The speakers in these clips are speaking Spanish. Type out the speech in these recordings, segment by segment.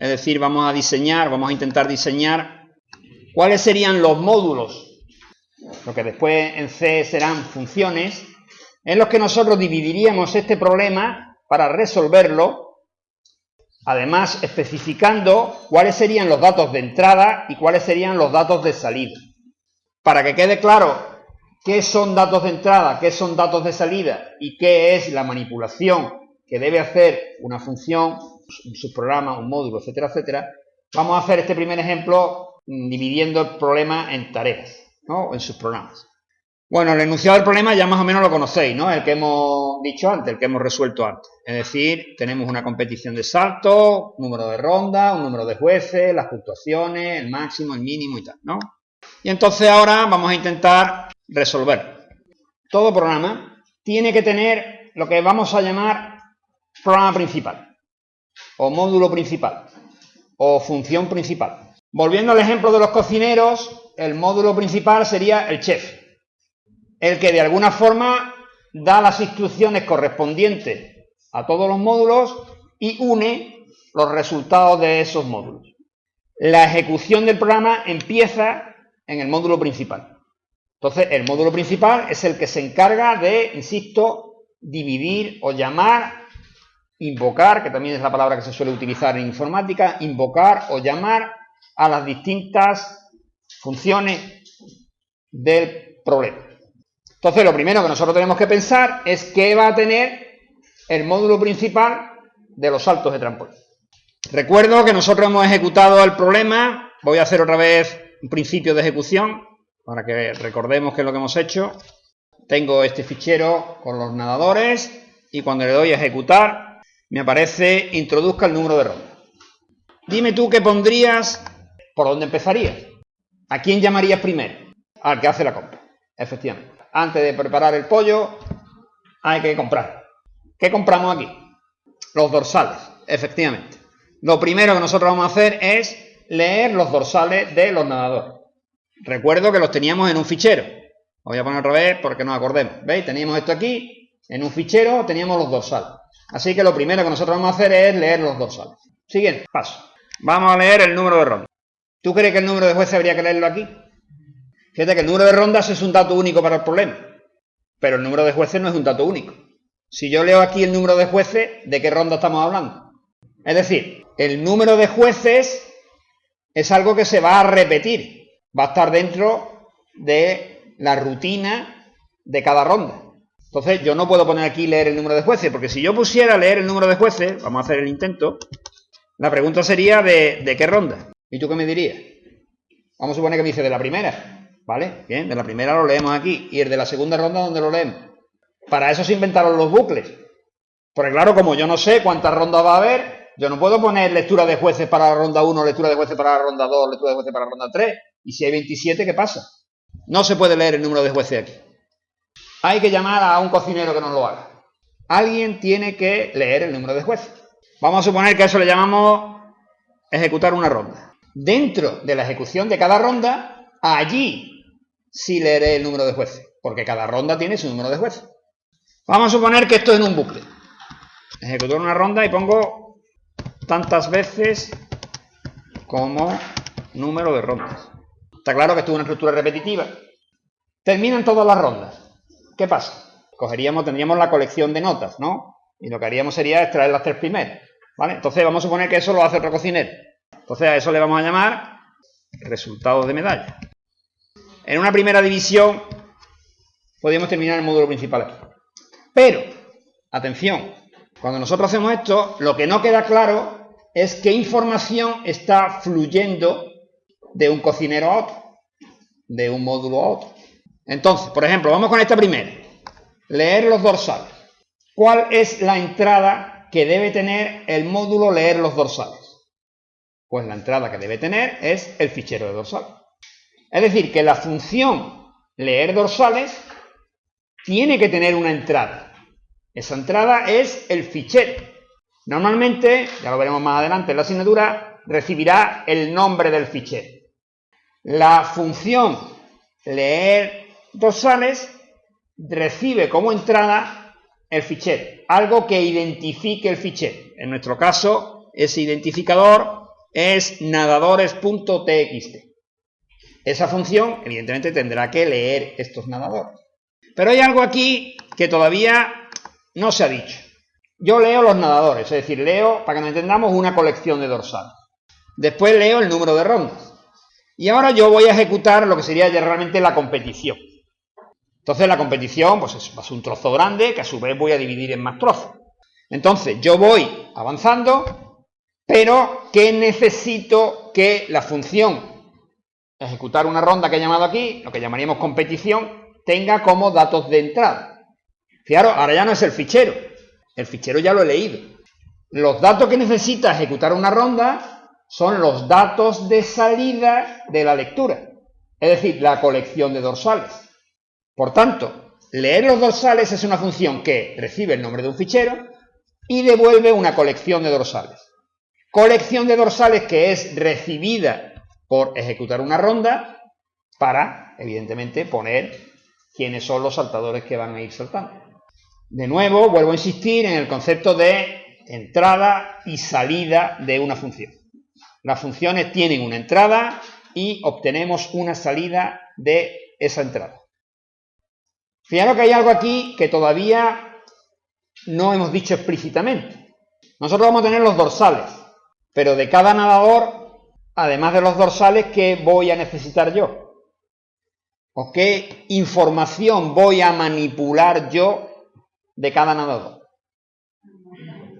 Es decir, vamos a intentar diseñar cuáles serían los módulos, lo que después en C serán funciones, en los que nosotros dividiríamos este problema para resolverlo, además especificando cuáles serían los datos de entrada y cuáles serían los datos de salida. Para que quede claro qué son datos de entrada, qué son datos de salida y qué es la manipulación que debe hacer una función, un subprograma, un módulo, etcétera, etcétera, vamos a hacer este primer ejemplo dividiendo el problema en tareas, ¿no? En subprogramas. Bueno, el enunciado del problema ya más o menos lo conocéis, ¿no? El que hemos dicho antes, el que hemos resuelto antes. Es decir, tenemos una competición de saltos, número de rondas, un número de jueces, las puntuaciones, el máximo, el mínimo y tal, ¿no? Y entonces ahora vamos a intentar resolver. Todo programa tiene que tener lo que vamos a llamar programa principal, o módulo principal, o función principal. Volviendo al ejemplo de los cocineros, el módulo principal sería el chef, el que de alguna forma da las instrucciones correspondientes a todos los módulos y une los resultados de esos módulos. La ejecución del programa empieza en el módulo principal. Entonces, el módulo principal es el que se encarga de, insisto, dividir o llamar, invocar, que también es la palabra que se suele utilizar en informática, invocar o llamar a las distintas funciones del problema. Entonces, lo primero que nosotros tenemos que pensar es qué va a tener el módulo principal de los saltos de trampolín. Recuerdo que nosotros hemos ejecutado el problema. Voy a hacer otra vez un principio de ejecución para que recordemos qué es lo que hemos hecho. Tengo este fichero con los nadadores y cuando le doy a ejecutar me aparece introduzca el número de ronda. Dime tú qué pondrías, por dónde empezarías. ¿A quién llamarías primero? Al que hace la compra, efectivamente. Antes de preparar el pollo hay que comprar. ¿Qué compramos aquí? Los dorsales, efectivamente. Lo primero que nosotros vamos a hacer es leer los dorsales de los nadadores. Recuerdo que los teníamos en un fichero. Lo voy a poner otra vez porque nos acordemos. ¿Veis? Teníamos esto aquí, en un fichero teníamos los dorsales. Así que lo primero que nosotros vamos a hacer es leer los dorsales. Siguiente paso. Vamos a leer el número de rondas. ¿Tú crees que el número de jueces habría que leerlo aquí? Fíjate que el número de rondas es un dato único para el problema, pero el número de jueces no es un dato único. Si yo leo aquí el número de jueces, ¿de qué ronda estamos hablando? Es decir, el número de jueces es algo que se va a repetir, va a estar dentro de la rutina de cada ronda. Entonces yo no puedo poner aquí leer el número de jueces, porque si yo pusiera leer el número de jueces, vamos a hacer el intento, la pregunta sería ¿de qué ronda? ¿Y tú qué me dirías? Vamos a suponer que me dice de la primera, ¿vale? Bien, de la primera lo leemos aquí, y el de la segunda ronda, ¿dónde lo leemos? Para eso se inventaron los bucles, porque claro, como yo no sé cuántas rondas va a haber, yo no puedo poner lectura de jueces para la ronda 1, lectura de jueces para la ronda 2, lectura de jueces para la ronda 3, y si hay 27, ¿qué pasa? No se puede leer el número de jueces aquí. Hay que llamar a un cocinero que nos lo haga. Alguien tiene que leer el número de jueces. Vamos a suponer que a eso le llamamos ejecutar una ronda. Dentro de la ejecución de cada ronda, allí sí leeré el número de jueces, porque cada ronda tiene su número de jueces. Vamos a suponer que esto es en un bucle. Ejecutar una ronda y pongo tantas veces como número de rondas. Está claro que esto es una estructura repetitiva. Terminan todas las rondas. ¿Qué pasa? Tendríamos la colección de notas, ¿no? Y lo que haríamos sería extraer las tres primeras, ¿vale? Entonces vamos a suponer que eso lo hace otro cocinero. Entonces a eso le vamos a llamar resultados de medalla. En una primera división podríamos terminar el módulo principal aquí. Pero, atención, cuando nosotros hacemos esto, lo que no queda claro es qué información está fluyendo de un cocinero a otro, de un módulo a otro. Entonces, por ejemplo, vamos con esta primera. Leer los dorsales. ¿Cuál es la entrada que debe tener el módulo leer los dorsales? Pues la entrada que debe tener es el fichero de dorsales. Es decir, que la función leer dorsales tiene que tener una entrada. Esa entrada es el fichero. Normalmente, ya lo veremos más adelante en la asignatura, recibirá el nombre del fichero. La función leer dorsales recibe como entrada el fichero, algo que identifique el fichero. En nuestro caso, ese identificador es nadadores.txt. Esa función, evidentemente, tendrá que leer estos nadadores. Pero hay algo aquí que todavía no se ha dicho. Yo leo los nadadores, es decir, leo, para que nos entendamos, una colección de dorsales. Después leo el número de rondas. Y ahora yo voy a ejecutar lo que sería ya realmente la competición. Entonces la competición pues es un trozo grande que a su vez voy a dividir en más trozos. Entonces yo voy avanzando, pero que necesito que la función ejecutar una ronda que he llamado aquí, lo que llamaríamos competición, tenga como datos de entrada. Fijaros, ahora ya no es el fichero ya lo he leído. Los datos que necesita ejecutar una ronda son los datos de salida de la lectura, es decir, la colección de dorsales. Por tanto, leer los dorsales es una función que recibe el nombre de un fichero y devuelve una colección de dorsales. Colección de dorsales que es recibida por ejecutar una ronda para, evidentemente, poner quiénes son los saltadores que van a ir saltando. De nuevo, vuelvo a insistir en el concepto de entrada y salida de una función. Las funciones tienen una entrada y obtenemos una salida de esa entrada. Fijaros que hay algo aquí que todavía no hemos dicho explícitamente. Nosotros vamos a tener los dorsales, pero de cada nadador, además de los dorsales, ¿qué voy a necesitar yo? ¿O qué información voy a manipular yo de cada nadador?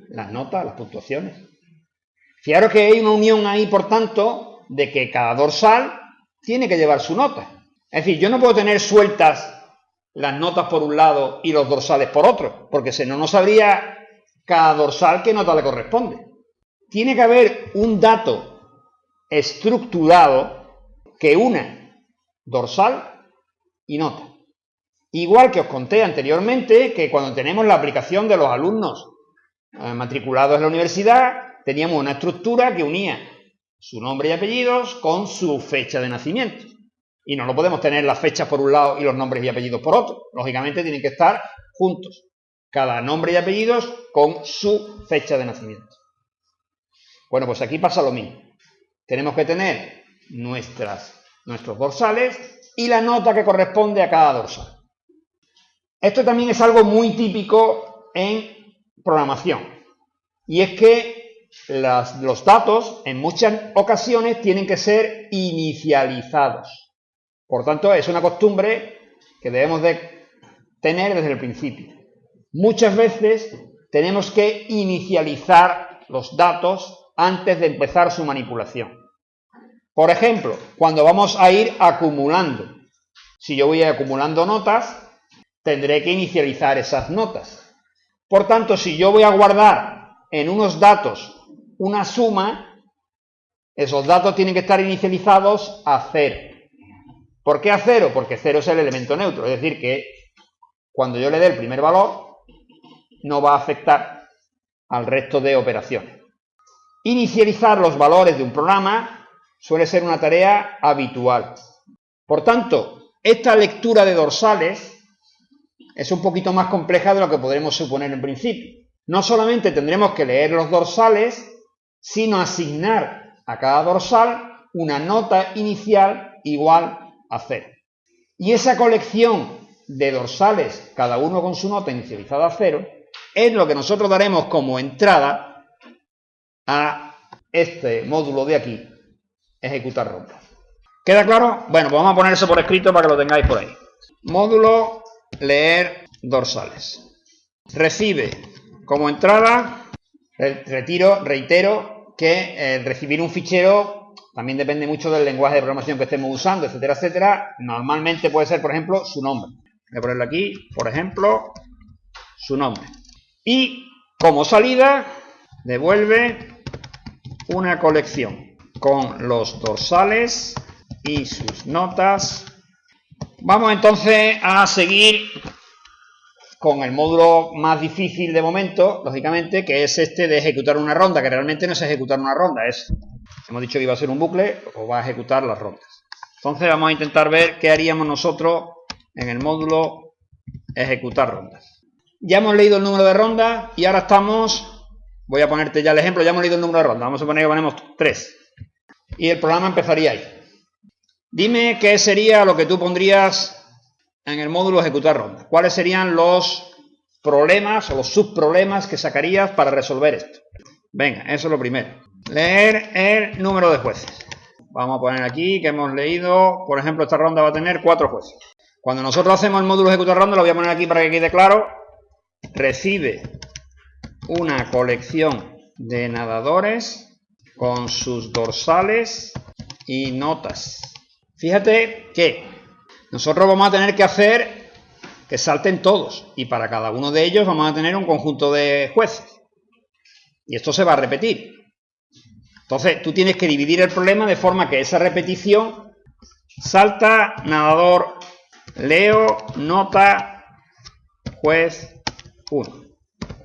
Las notas, las puntuaciones. Fijaros que hay una unión ahí, por tanto, de que cada dorsal tiene que llevar su nota. Es decir, yo no puedo tener sueltas las notas por un lado y los dorsales por otro, porque si no, no sabría cada dorsal qué nota le corresponde. Tiene que haber un dato estructurado que una dorsal y nota. Igual que os conté anteriormente que cuando tenemos la aplicación de los alumnos matriculados en la universidad, teníamos una estructura que unía su nombre y apellidos con su fecha de nacimiento. Y no lo podemos tener las fechas por un lado y los nombres y apellidos por otro. Lógicamente tienen que estar juntos. Cada nombre y apellidos con su fecha de nacimiento. Bueno, pues aquí pasa lo mismo. Tenemos que tener nuestros dorsales y la nota que corresponde a cada dorsal. Esto también es algo muy típico en programación. Y es que los datos en muchas ocasiones tienen que ser inicializados. Por tanto, es una costumbre que debemos de tener desde el principio. Muchas veces tenemos que inicializar los datos antes de empezar su manipulación. Por ejemplo, cuando vamos a ir acumulando. Si yo voy acumulando notas, tendré que inicializar esas notas. Por tanto, si yo voy a guardar en unos datos una suma, esos datos tienen que estar inicializados a 0. ¿Por qué a 0? Porque 0 es el elemento neutro, es decir, que cuando yo le dé el primer valor, no va a afectar al resto de operaciones. Inicializar los valores de un programa suele ser una tarea habitual. Por tanto, esta lectura de dorsales es un poquito más compleja de lo que podremos suponer en principio. No solamente tendremos que leer los dorsales, sino asignar a cada dorsal una nota inicial igual a 0. Y esa colección de dorsales, cada uno con su nota inicializada a 0, es lo que nosotros daremos como entrada a este módulo de aquí, ejecutar rondas. ¿Queda claro? Bueno, pues vamos a poner eso por escrito para que lo tengáis por ahí. Módulo leer dorsales. Recibe como entrada, reitero que recibir un fichero también depende mucho del lenguaje de programación que estemos usando, etcétera, etcétera. Normalmente puede ser, por ejemplo, su nombre. Voy a ponerle aquí, por ejemplo, su nombre. Y como salida, devuelve una colección con los dorsales y sus notas. Vamos entonces a seguir con el módulo más difícil de momento, lógicamente, que es este de ejecutar una ronda, que realmente no es ejecutar una ronda, hemos dicho que iba a ser un bucle, o va a ejecutar las rondas. Entonces vamos a intentar ver qué haríamos nosotros en el módulo ejecutar rondas. Ya hemos leído el número de rondas y ahora estamos, voy a ponerte ya el ejemplo, ya hemos leído el número de rondas, vamos a poner que ponemos 3. y el programa empezaría ahí. Dime qué sería lo que tú pondrías en el módulo ejecutar ronda. ¿Cuáles serían los problemas o los subproblemas que sacarías para resolver esto? Venga, eso es lo primero. Leer el número de jueces. Vamos a poner aquí que hemos leído, por ejemplo, esta ronda va a tener 4 jueces. Cuando nosotros hacemos el módulo ejecutar ronda, lo voy a poner aquí para que quede claro, recibe una colección de nadadores con sus dorsales y notas. Fíjate que nosotros vamos a tener que hacer que salten todos y para cada uno de ellos vamos a tener un conjunto de jueces. Y esto se va a repetir. Entonces tú tienes que dividir el problema de forma que esa repetición salta, nadador, Leo, nota, juez 1.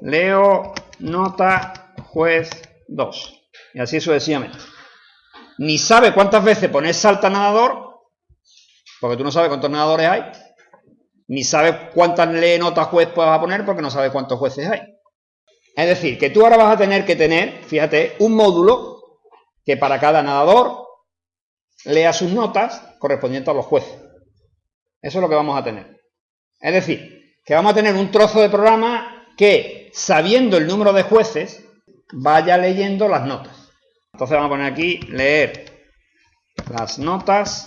Leo, nota, juez 2. Y así sucesivamente. Ni sabe cuántas veces poner salta nadador, porque tú no sabes cuántos nadadores hay. Ni sabes cuántas lee nota juez puedes poner, porque no sabes cuántos jueces hay. Es decir, que tú ahora vas a tener que tener, fíjate, un módulo que para cada nadador lea sus notas correspondientes a los jueces. Eso es lo que vamos a tener. Es decir, que vamos a tener un trozo de programa que, sabiendo el número de jueces, vaya leyendo las notas. Entonces vamos a poner aquí, leer las notas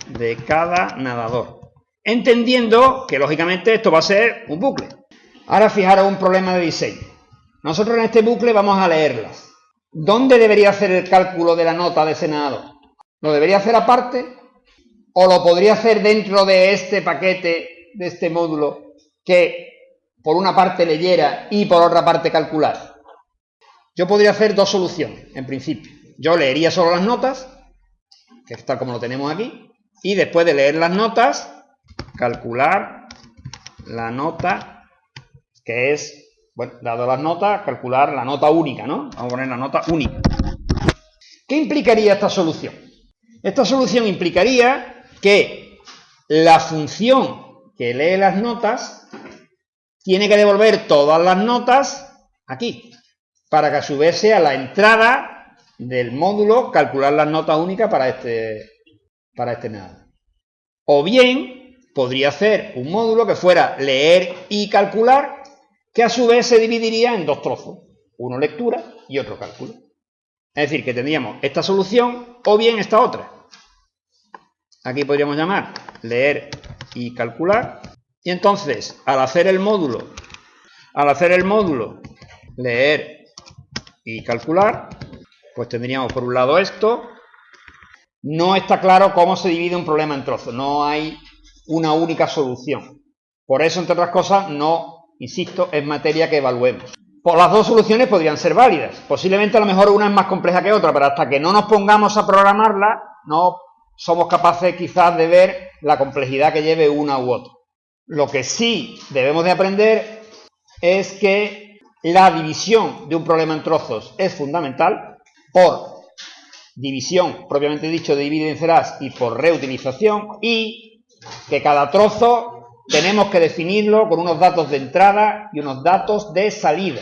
de cada nadador. Entendiendo que, lógicamente, esto va a ser un bucle. Ahora fijaros un problema de diseño. Nosotros en este bucle vamos a leerlas. ¿Dónde debería hacer el cálculo de la nota de ese nadador? ¿Lo debería hacer aparte? ¿O lo podría hacer dentro de este paquete, de este módulo, que por una parte leyera y por otra parte calcular? Yo podría hacer dos soluciones, en principio. Yo leería solo las notas, que es tal como lo tenemos aquí, y después de leer las notas, calcular la nota, que es, bueno, dado las notas, calcular la nota única, ¿no? Vamos a poner la nota única. ¿Qué implicaría esta solución? Esta solución implicaría que la función que lee las notas tiene que devolver todas las notas aquí, para que a su vez sea la entrada del módulo calcular las notas únicas para este nada. O bien podría hacer un módulo que fuera leer y calcular, que a su vez se dividiría en dos trozos, uno lectura y otro cálculo. Es decir, que tendríamos esta solución o bien esta otra. Aquí podríamos llamar leer y calcular. Y entonces, al hacer el módulo leer y calcular, pues tendríamos por un lado esto. No está claro cómo se divide un problema en trozos, no hay una única solución. Por eso, entre otras cosas, no, insisto, es materia que evaluemos. Pues las dos soluciones podrían ser válidas. Posiblemente a lo mejor una es más compleja que otra, pero hasta que no nos pongamos a programarla, no somos capaces quizás de ver la complejidad que lleve una u otra. Lo que sí debemos de aprender es que la división de un problema en trozos es fundamental por división, propiamente dicho, de divide y vencerás, y por reutilización, y que cada trozo tenemos que definirlo con unos datos de entrada y unos datos de salida.